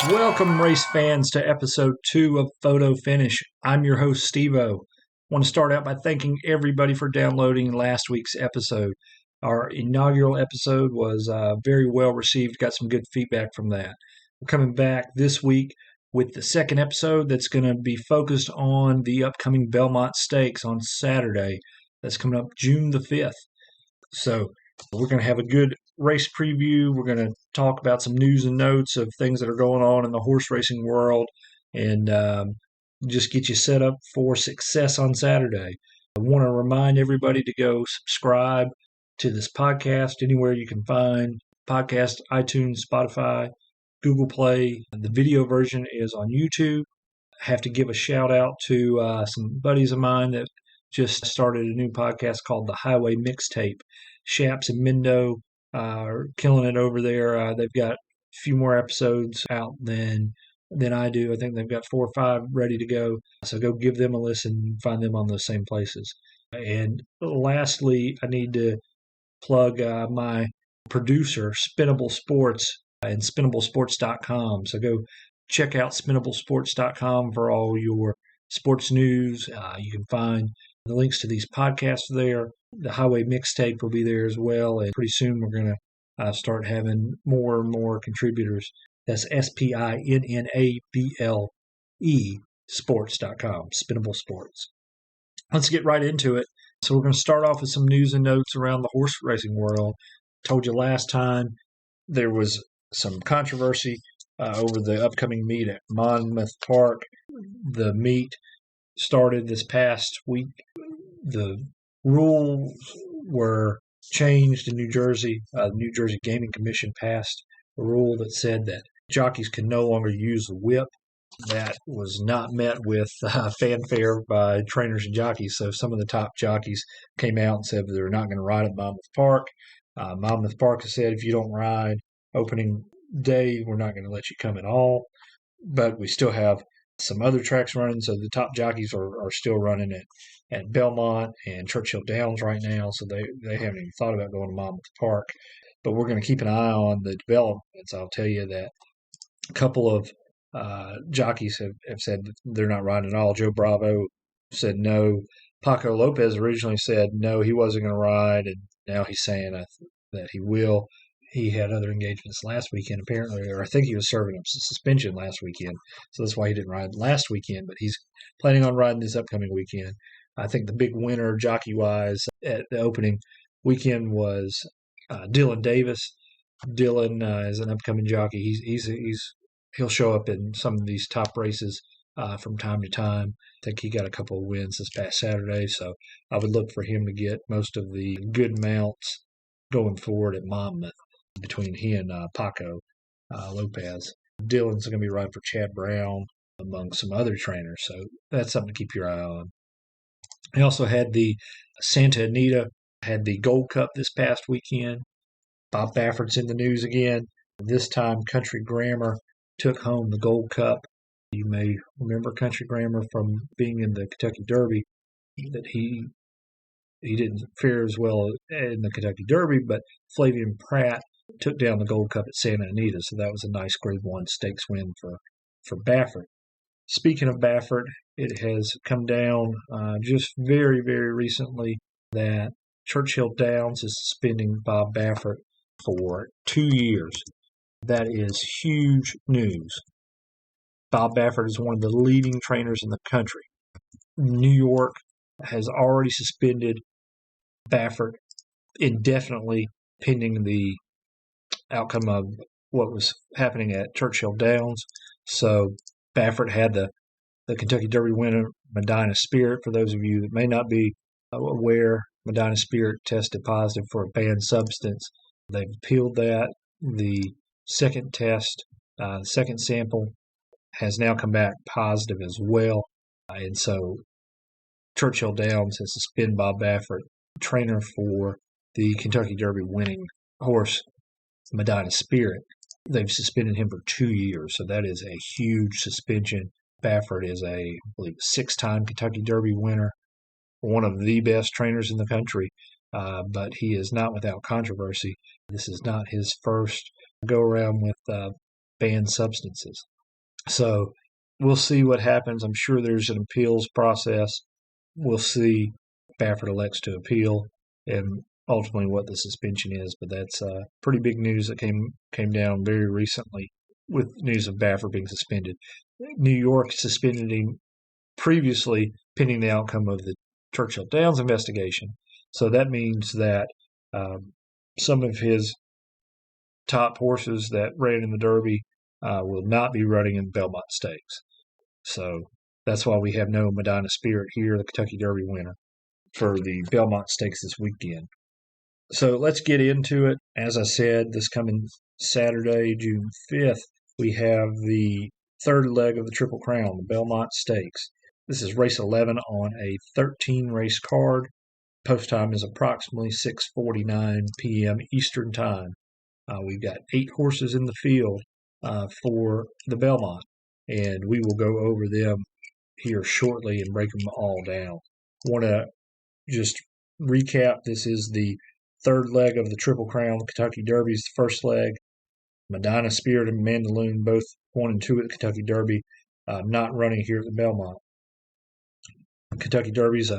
Welcome, race fans, to episode 2 of Photo Finish. I'm your host, Steve-O. I want to start out by thanking everybody for downloading last week's episode. Our inaugural episode was very well received, got some good feedback from that. We're coming back this week with the second episode that's going to be focused on the upcoming Belmont Stakes on Saturday. That's coming up June the 5th. So we're going to have a good race preview. We're going to talk about some news and notes of things that are going on in the horse racing world and just get you set up for success on Saturday. I want to remind everybody to go subscribe to this podcast anywhere you can find podcast, iTunes, Spotify, Google Play. The video version is on YouTube. I have to give a shout out to some buddies of mine that just started a new podcast called The Highway Mixtape. Shaps and Mendo are killing it over there. They've got a few more episodes out than I do. I think they've got 4 or 5 ready to go. So go give them a listen, find them on those same places. And lastly, I need to plug my producer, Spinnable Sports, and spinnablesports.com. So go check out spinnablesports.com for all your sports news. You can find the links to these podcasts there. The Highway Mixtape will be there as well. And pretty soon we're going to start having more and more contributors. That's SPINNABLE sports.com, Spinnable Sports. Let's get right into it. So we're going to start off with some news and notes around the horse racing world. Told you last time there was some controversy over the upcoming meet at Monmouth Park. The meet started this past week. The rules were changed in New Jersey. The New Jersey Gaming Commission passed a rule that said that jockeys can no longer use the whip. That was not met with fanfare by trainers and jockeys. So some of the top jockeys came out and said they're not going to ride at Monmouth Park. Monmouth Park has said if you don't ride opening day, we're not going to let you come at all. But we still have some other tracks running, so the top jockeys are still running at Belmont and Churchill Downs right now, so they haven't even thought about going to Monmouth Park. But we're going to keep an eye on the developments. I'll tell you that a couple of jockeys have said that they're not riding at all. Joe Bravo said no. Paco Lopez originally said no, he wasn't going to ride, and now he's saying that he will. He had other engagements last weekend, apparently, or I think he was serving a suspension last weekend, so that's why he didn't ride last weekend, but he's planning on riding this upcoming weekend. I think the big winner, jockey-wise, at the opening weekend was Dylan Davis. Dylan is an upcoming jockey. He'll show up in some of these top races from time to time. I think he got a couple of wins this past Saturday, so I would look for him to get most of the good mounts going forward at Monmouth between he and Paco Lopez. Dylan's going to be riding for Chad Brown among some other trainers, so that's something to keep your eye on. I also had the Santa Anita, had the Gold Cup this past weekend. Bob Baffert's in the news again. This time, Country Grammar took home the Gold Cup. You may remember Country Grammar from being in the Kentucky Derby, that he didn't fare as well in the Kentucky Derby, but Flavian Pratt took down the Gold Cup at Santa Anita, so that was a nice Grade 1 stakes win for Baffert. Speaking of Baffert, it has come down just very, very recently that Churchill Downs is suspending Bob Baffert for 2 years. That is huge news. Bob Baffert is one of the leading trainers in the country. New York has already suspended Baffert indefinitely pending the outcome of what was happening at Churchill Downs. So Baffert had the Kentucky Derby winner, Medina Spirit. For those of you that may not be aware, Medina Spirit tested positive for a banned substance. They've appealed that. The second test, the second sample, has now come back positive as well. And so Churchill Downs has suspended Bob Baffert, trainer for the Kentucky Derby winning horse, Medina Spirit. They've suspended him for 2 years, so that is a huge suspension. Baffert is I believe, 6-time Kentucky Derby winner, one of the best trainers in the country, but he is not without controversy. This is not his first go-around with banned substances. So we'll see what happens. I'm sure there's an appeals process. We'll see if Baffert elects to appeal and ultimately what the suspension is. But that's pretty big news that came down very recently with news of Baffert being suspended. New York suspended him previously pending the outcome of the Churchill Downs investigation. So that means that some of his top horses that ran in the Derby will not be running in Belmont Stakes. So that's why we have no Medina Spirit here, the Kentucky Derby winner, for the Belmont Stakes this weekend. So let's get into it. As I said, this coming Saturday, June 5th, we have the third leg of the Triple Crown, the Belmont Stakes. This is race 11 on a 13-race card. Post time is approximately 6:49 p.m. Eastern Time. We've got 8 horses in the field for the Belmont, and we will go over them here shortly and break them all down. I want to just recap. This is the third leg of the Triple Crown. Kentucky Derby is the first leg. Medina Spirit and Mandaloon, both 1 and 2 at the Kentucky Derby, not running here at the Belmont. Kentucky Derby's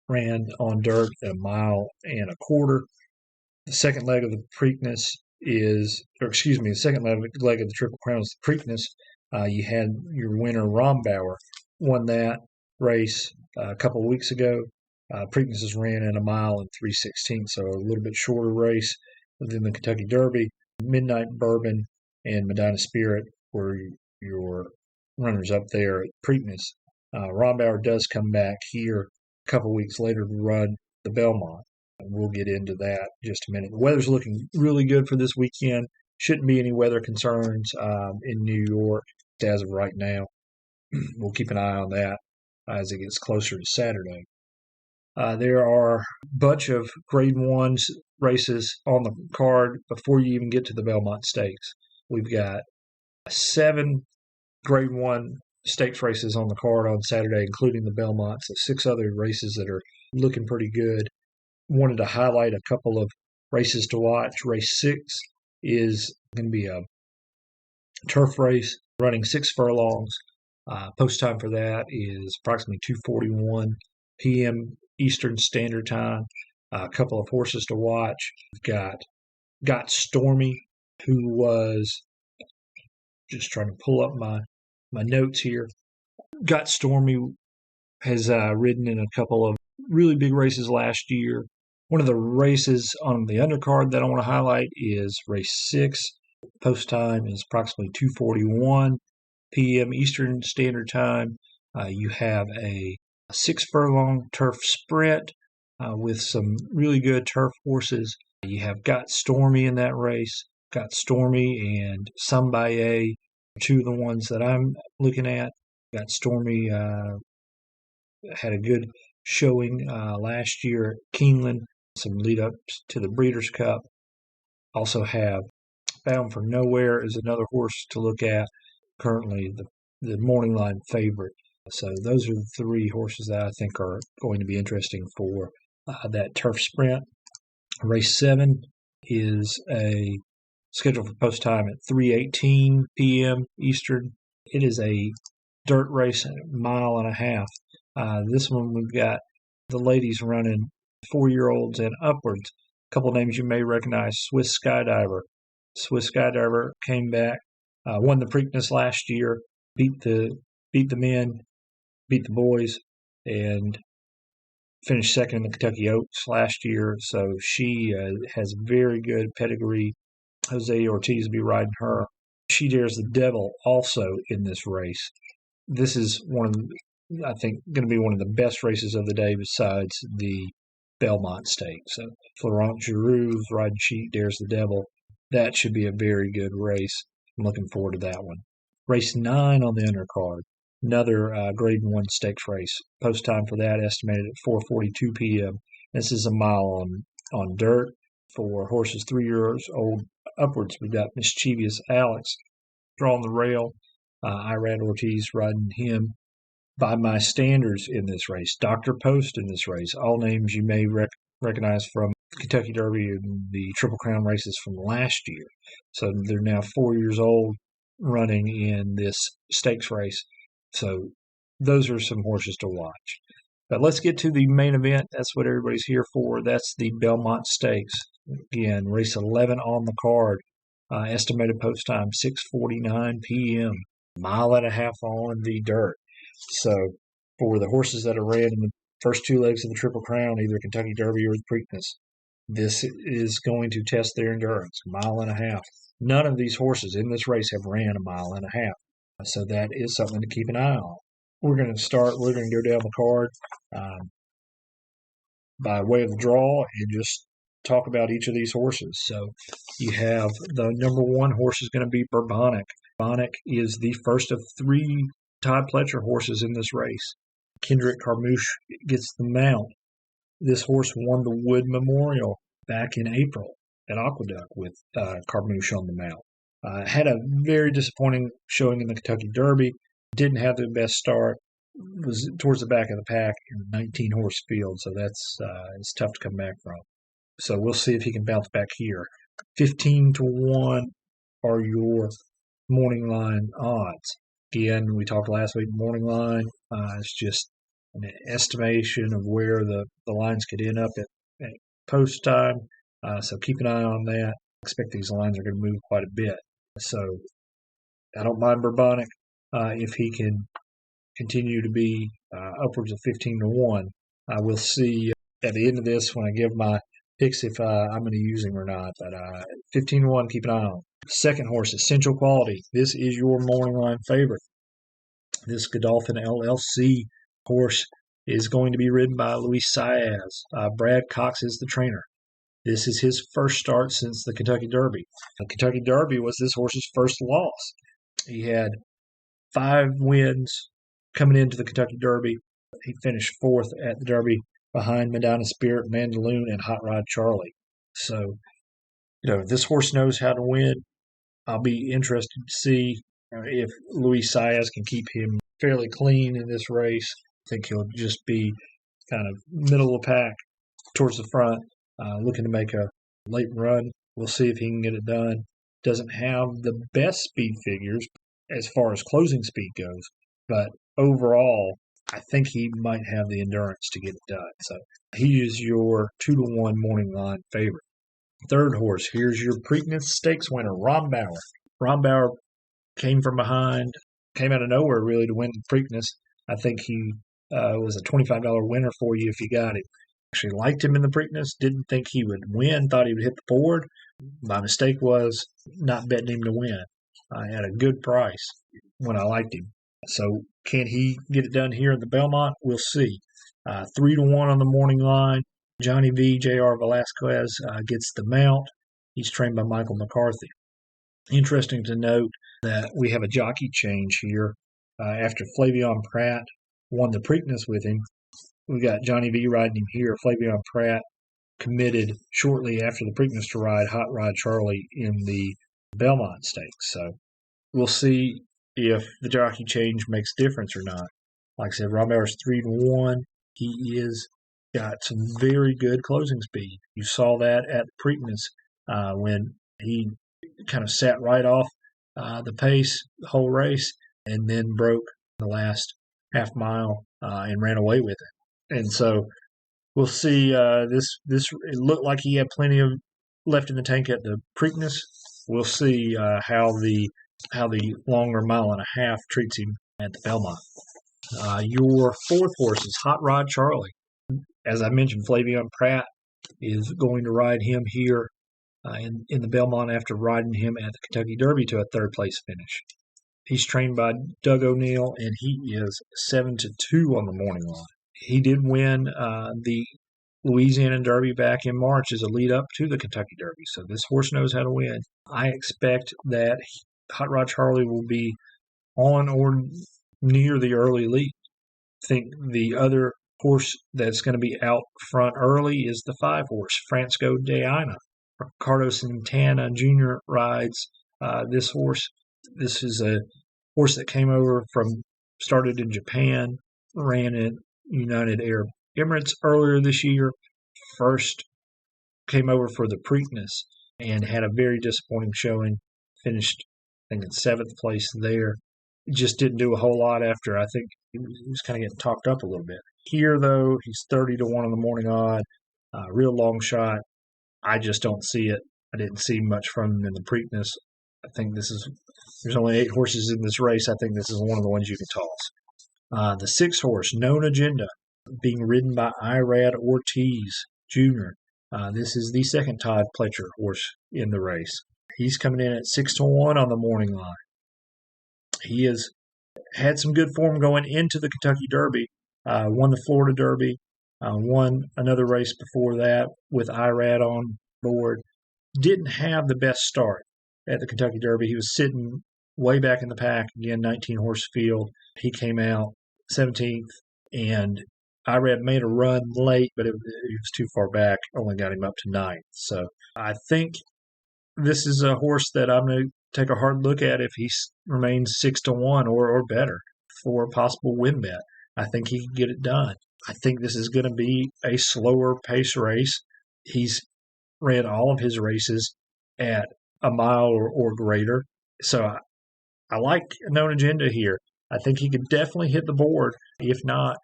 ran on dirt a mile and a quarter. The second leg of the Preakness the second leg of the Triple Crown is the Preakness. You had your winner, Rombauer, won that race a couple of weeks ago. Preakness is ran in a mile and 3/16, so a little bit shorter race than the Kentucky Derby. Midnight Bourbon and Medina Spirit were your runners up there at Preakness. Rombauer does come back here a couple of weeks later to run the Belmont. We'll get into that in just a minute. The weather's looking really good for this weekend. Shouldn't be any weather concerns in New York as of right now. We'll keep an eye on that as it gets closer to Saturday. There are a bunch of Grade 1 races on the card before you even get to the Belmont Stakes. We've got 7 Grade 1 stakes races on the card on Saturday, including the Belmont. So 6 other races that are looking pretty good. Wanted to highlight a couple of races to watch. Race 6 is going to be a turf race running 6 furlongs. Post time for that is approximately 2:41 p.m. Eastern Standard Time. A couple of horses to watch. We've got Stormy, who was just trying to pull up my notes here. Got Stormy has ridden in a couple of really big races last year. One of the races on the undercard that I want to highlight is race 6. Post time is approximately 2:41 p.m. Eastern Standard Time. You have a 6 furlong turf sprint with some really good turf horses. You have Got Stormy in that race. Got Stormy and Sombaye, 2 of the ones that I'm looking at. Got Stormy had a good showing last year at Keeneland, some lead-ups to the Breeders' Cup. Also have Bound for Nowhere is another horse to look at, currently the morning line favorite. So those are the 3 horses that I think are going to be interesting for that turf sprint. Race 7 is scheduled for post time at 3:18 p.m. Eastern. It is a dirt race, a mile and a half. This one we've got the ladies running 4-year-olds and upwards. A couple names you may recognize: Swiss Skydiver. Swiss Skydiver came back, won the Preakness last year, beat the men, beat the boys, and finished second in the Kentucky Oaks last year. So she has very good pedigree. Jose Ortiz will be riding her. She Dares the Devil also in this race. This is I think, going to be one of the best races of the day besides the Belmont Stakes. So Florent Giroux's riding She Dares the Devil. That should be a very good race. I'm looking forward to that one. Race 9 on the undercard. Another Grade 1 stakes race. Post time for that estimated at 4:42 p.m. This is a mile on dirt for horses 3 years old upwards. We've got Mischievous Alex drawing the rail. Irad Ortiz riding him. By my standards in this race, Dr. Post in this race, all names you may recognize from Kentucky Derby and the Triple Crown races from last year. So they're now 4 years old. running in this stakes race. So those are some horses to watch. But let's get to the main event. That's what everybody's here for. That's the Belmont Stakes. Again, race 11 on the card. Estimated post time 6:49 p.m. Mile and a half on the dirt. So for the horses that are ran in the first two legs of the Triple Crown, either Kentucky Derby or the Preakness, this is going to test their endurance. Mile and a half. None of these horses in this race have ran a mile and a half. So that is something to keep an eye on. We're going to go down the card by way of the draw and just talk about each of these horses. So you have the number one horse is going to be Bourbonic. Bourbonic is the first of three Todd Pletcher horses in this race. Kendrick Carmouche gets the mount. This horse won the Wood Memorial back in April at Aqueduct with Carmouche on the mount. Had a very disappointing showing in the Kentucky Derby. Didn't have the best start. Was towards the back of the pack in a 19-horse field, so that's it's tough to come back from. So we'll see if he can bounce back here. 15-1 are your morning line odds. Again, we talked last week, morning line. It's just an estimation of where the lines could end up at post time. So keep an eye on that. I expect these lines are going to move quite a bit. So I don't mind Bourbonic if he can continue to be upwards of 15-1. We'll see at the end of this when I give my picks if I'm going to use him or not. But 15-1, keep an eye on. Second horse, Essential Quality. This is your morning line favorite. This Godolphin LLC horse is going to be ridden by Luis Saez. Brad Cox is the trainer. This is his first start since the Kentucky Derby. The Kentucky Derby was this horse's first loss. He had 5 wins coming into the Kentucky Derby. He finished 4th at the Derby behind Medina Spirit, Mandaloon, and Hot Rod Charlie. So, this horse knows how to win. I'll be interested to see if Luis Saez can keep him fairly clean in this race. I think he'll just be kind of middle of the pack towards the front, looking to make a late run. We'll see if he can get it done. Doesn't have the best speed figures as far as closing speed goes, but overall, I think he might have the endurance to get it done. So he is your 2-1 morning line favorite. Third horse, here's your Preakness Stakes winner, Rombauer. Rombauer came from behind, came out of nowhere really to win Preakness. I think he was a $25 winner for you if you got him. Actually liked him in the Preakness, didn't think he would win, thought he would hit the board. My mistake was not betting him to win. I had a good price when I liked him. So can he get it done here at the Belmont? We'll see. 3-1 on the morning line. Johnny V Jr Velazquez gets the mount. He's trained by Michael McCarthy. Interesting to note that we have a jockey change here. After Flavion Pratt won the Preakness with him, we got Johnny V riding him here. Flavion Pratt committed shortly after the Preakness to ride Hot Rod Charlie in the Belmont Stakes. So we'll see if the jockey change makes a difference or not. Like I said, Rombauer's 3-1. He is got some very good closing speed. You saw that at the Preakness when he kind of sat right off the pace the whole race and then broke the last half mile and ran away with it. And so we'll see. This it looked like he had plenty of left in the tank at the Preakness. We'll see how the longer mile and a half treats him at the Belmont. Your fourth horse is Hot Rod Charlie. As I mentioned, Flavion Pratt is going to ride him here in the Belmont after riding him at the Kentucky Derby to a third-place finish. He's trained by Doug O'Neill, and he is 7-2 on the morning line. He did win the Louisiana Derby back in March as a lead-up to the Kentucky Derby, so this horse knows how to win. I expect that Hot Rod Charlie will be on or near the early lead. I think the other horse that's going to be out front early is the 5-horse, Francisco de Aina. Ricardo Santana Jr. rides this horse. This is a horse that came over started in Japan, ran in United Arab Emirates earlier this year, first came over for the Preakness and had a very disappointing showing, finished think in 7th place there. He just didn't do a whole lot after. I think he was kind of getting talked up a little bit. Here, though, he's 30-1 on the morning odd. Real long shot. I just don't see it. I didn't see much from him in the Preakness. I think there's only 8 horses in this race. I think this is one of the ones you can toss. The 6th horse, Known Agenda, being ridden by Irad Ortiz Jr. This is the second Todd Pletcher horse in the race. He's coming in at 6-1 on the morning line. He has had some good form going into the Kentucky Derby. Won the Florida Derby. Won another race before that with Irad on board. Didn't have the best start at the Kentucky Derby. He was sitting way back in the pack. Again, 19-horse field. He came out 17th, and Irad made a run late, but he was too far back. Only got him up to 9th. So I think this is a horse that I'm going to take a hard look at if he remains 6-1 or better for a possible win bet. I think he can get it done. I think this is going to be a slower pace race. He's ran all of his races at a mile or greater. So I like Known Agenda here. I think he could definitely hit the board, if not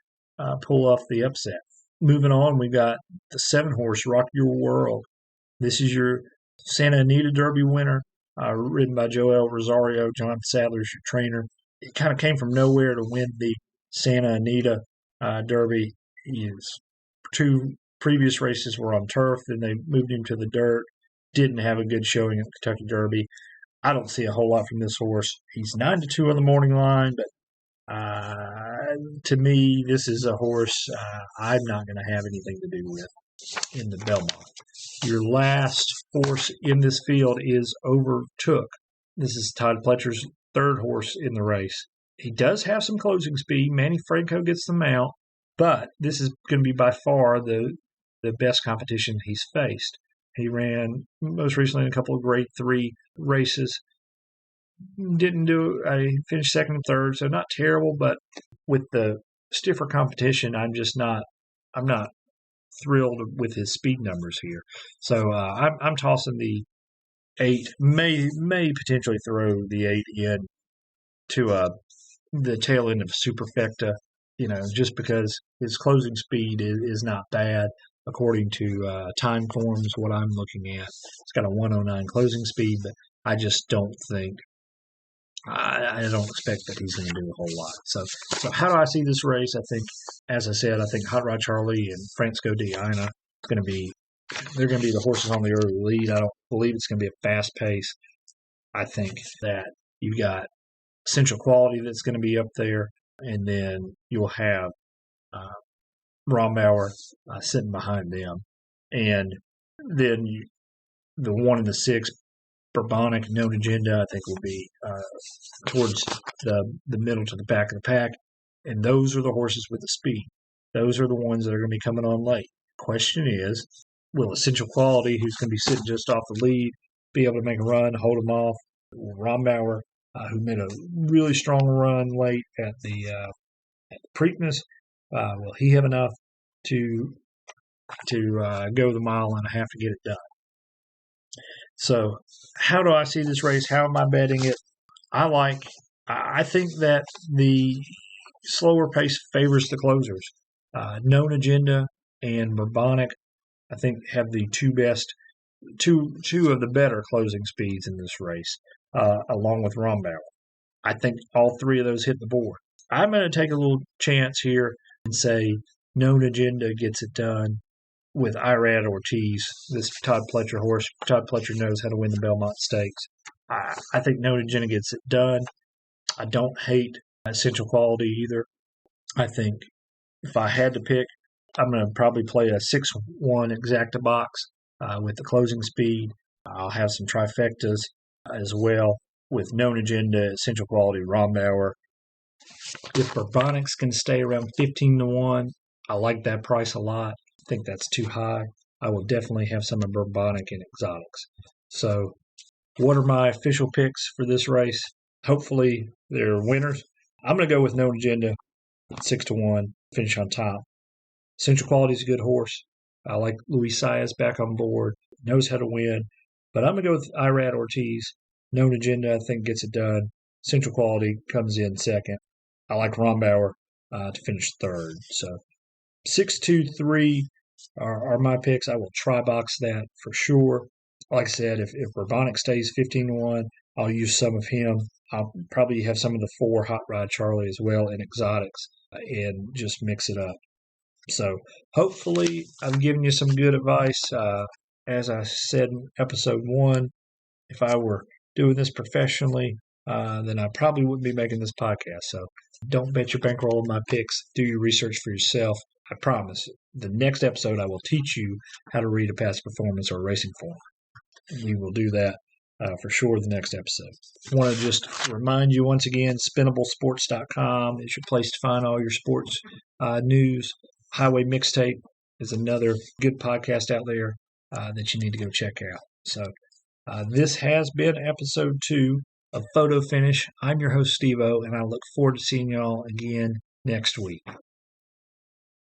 pull off the upset. Moving on, we got the 7-horse, Rock Your World. This is your Santa Anita Derby winner, ridden by Joel Rosario. John Sadler's your trainer. He kind of came from nowhere to win the Santa Anita Derby. His 2 previous races were on turf, then they moved him to the dirt. Didn't have a good showing at the Kentucky Derby. I don't see a whole lot from this horse. He's 9-2 on the morning line, but to me, this is a horse I'm not going to have anything to do with in the Belmont. Your last horse in this field is Overtook. This is Todd Pletcher's 3rd horse in the race. He does have some closing speed. Manny Franco gets the mount, but this is going to be by far the best competition he's faced. He ran most recently in a couple of grade 3 races. Didn't do I finished 2nd and 3rd, so not terrible, but with the stiffer competition, I'm not thrilled with his speed numbers here. So I'm tossing the 8. May potentially throw the 8 in to the tail end of Superfecta, just because his closing speed is not bad according to time forms. What I'm looking at, it's got a 109 closing speed, but I just don't think. I don't expect that he's going to do a whole lot. So how do I see this race? I think, as I said, I think Hot Rod Charlie and Francisco Diana they're going to be the horses on the early lead. I don't believe it's going to be a fast pace. I think that you've got Central Quality that's going to be up there, and then you'll have Rombauer sitting behind them. And then the 1 and the 6, Bourbonic, Known Agenda, I think will be towards the middle to the back of the pack. And those are the horses with the speed. Those are the ones that are going to be coming on late. Question is, will Essential Quality, who's going to be sitting just off the lead, be able to make a run, hold them off? Rombauer, who made a really strong run late at the Preakness, will he have enough to go the mile and a half to get it done? So how do I see this race? How am I betting it? I think that the slower pace favors the closers. Known Agenda and Bourbonic, I think, have the two of the better closing speeds in this race, along with Rombauer. I think all 3 of those hit the board. I'm going to take a little chance here and say Known Agenda gets it done with Irad Ortiz, this Todd Pletcher horse. Todd Pletcher knows how to win the Belmont Stakes. I think Known Agenda gets it done. I don't hate Essential Quality either. I think if I had to pick, I'm going to probably play a 6-1 exacta box with the closing speed. I'll have some trifectas as well with Known Agenda, Essential Quality, Rombauer. If Bourbonics can stay around 15-1, I like that price a lot. I think that's too high. I will definitely have some of Bourbonic and Exotics. So what are my official picks for this race? Hopefully they're winners. I'm going to go with Known Agenda, 6-1, finish on top. Central Quality is a good horse. I like Luis Saez back on board, knows how to win. But I'm going to go with Irad Ortiz. Known Agenda, I think, gets it done. Central Quality comes in second. I like Rombauer to finish third. So 6-2-3 are my picks. I will try box that for sure. Like I said, if Bourbonic stays 15-1, I'll use some of him. I'll probably have some of the 4 Hot Rod Charlie as well in exotics and just mix it up. So hopefully I've given you some good advice. As I said in episode 1, if I were doing this professionally, then I probably wouldn't be making this podcast. So don't bet your bankroll on my picks. Do your research for yourself. I promise. The next episode, I will teach you how to read a past performance or racing form. We will do that for sure the next episode. I want to just remind you once again, SpinnableSports.com is your place to find all your sports news. Highway Mixtape is another good podcast out there that you need to go check out. So this has been episode 2 of Photo Finish. I'm your host, Steve-O, and I look forward to seeing y'all again next week.